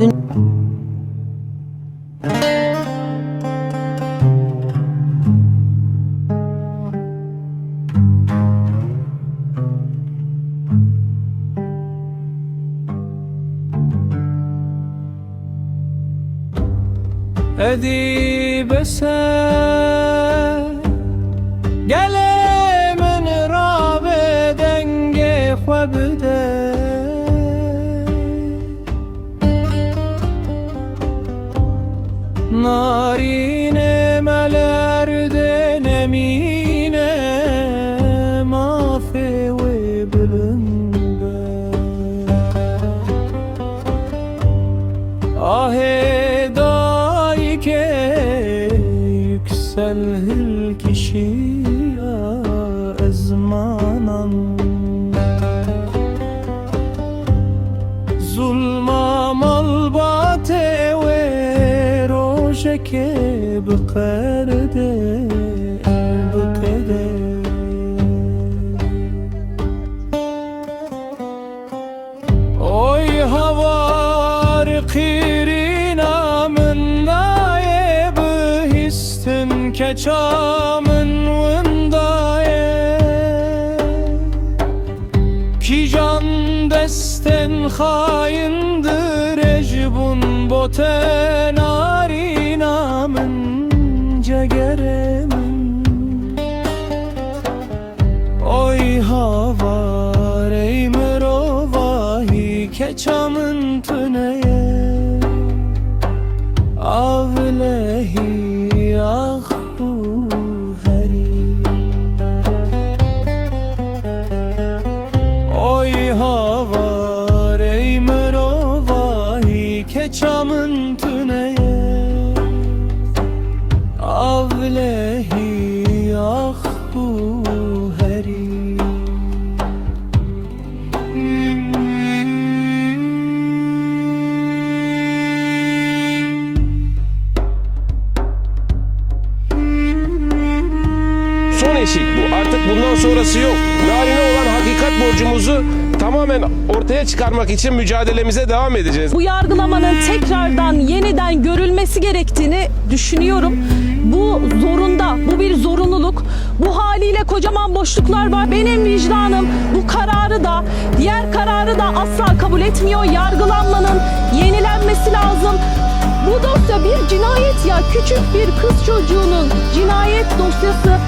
Edip eser gele min rabe denge xwebde narine melerde nemine mafe ve bilinde يكسل kişi ezmanan zulma malbate ve rojeke bqerde bqede oy havar qirina min naib histin keçamın vındaye ki can desten haindir ecbun boten arinamın cegeremin oy havar ey mirovahi keçamın tüneye avlehi ah bu heri oy havar ey mirovahi keçamın tüneye avlehi ah bu heri Son eşik bu. Artık bundan sonrası yok. Narine olan hakikat borcumuzu tamamen ortaya çıkarmak için mücadelemize devam edeceğiz. Bu yargılamanın tekrardan yeniden görülmesi gerektiğini düşünüyorum. Bu zorunda, bu bir zorunluluk. Bu haliyle kocaman boşluklar var. Benim vicdanım bu kararı da, diğer kararı da asla kabul etmiyor. Yargılanmanın yenilenmesi lazım. Bu dosya bir cinayet ya. Küçük bir kız çocuğunun cinayet dosyası.